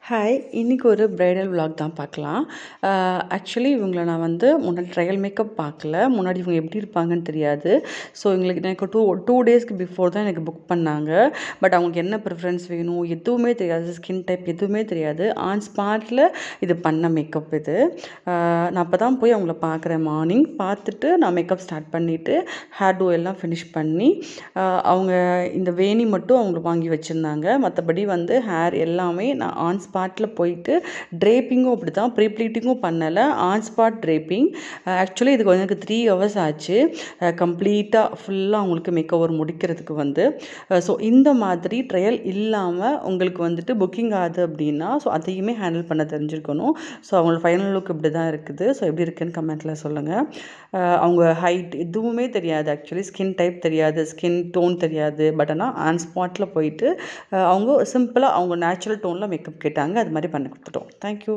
Hi! இன்னைக்கு ஒரு bridal vlog தான் பார்க்கலாம். ஆக்சுவலி இவங்கள நான் வந்து முன்னாடி ட்ரையல் மேக்கப் பார்க்கல. முன்னாடி இவங்க எப்படி இருப்பாங்கன்னு தெரியாது. ஸோ எனக்கு 2 டேஸ்க்கு பிஃபோர் தான் எனக்கு புக் பண்ணாங்க. பட் அவங்களுக்கு என்ன ப்ரிஃபரன்ஸ் வேணும் எதுவுமே தெரியாது. ஸ்கின் டைப் எதுவுமே தெரியாது. ஆன் ஸ்பாட்டில் இது பண்ண மேக்கப் இது. நான் அப்போ தான் போய் அவங்கள பார்க்குறேன் மார்னிங். பார்த்துட்டு நான் மேக்கப் ஸ்டார்ட் பண்ணிவிட்டு ஹேர் டூ எல்லாம் ஃபினிஷ் பண்ணி அவங்க இந்த வேணி மட்டும் அவங்க வாங்கி வச்சுருந்தாங்க. மற்றபடி வந்து ஹேர் எல்லாமே நான் ஆன் ஸ்பாட்டில் போயிட்டு ட்ரேப்பிங்கும் அப்படி தான், ப்ரீ ப்ளீட்டிங்கும் பண்ணலை, ஆன் ஸ்பாட் ட்ரேப்பிங். ஆக்சுவலி இதுக்கு எனக்கு 3 ஹவர்ஸ் ஆச்சு கம்ப்ளீட்டாக ஃபுல்லாக அவங்களுக்கு மேக் ஓவர் முடிக்கிறதுக்கு வந்து. ஸோ இந்த மாதிரி ட்ரையல் இல்லாமல் உங்களுக்கு வந்துட்டு புக்கிங் ஆகுது அப்படின்னா ஸோ அதையுமே ஹேண்டில் பண்ண தெரிஞ்சிருக்கணும். ஸோ அவங்களோட ஃபைனல் லுக் இப்படி தான் இருக்குது. ஸோ எப்படி இருக்குன்னு கமெண்ட்டில் சொல்லுங்கள். அவங்க ஹைட் எதுவுமே தெரியாது. ஆக்சுவலி ஸ்கின் டைப் தெரியாது, ஸ்கின் டோன் தெரியாது. பட் ஆனால் ஆன் ஸ்பாட்டில் போயிட்டு அவங்க சிம்பிளாக அவங்க நேச்சுரல் டோனில் மேக்கப் கேட்டாங்க. அது மாதிரி பண்ணி கொடுத்துட்டோம். தேங்க்யூ.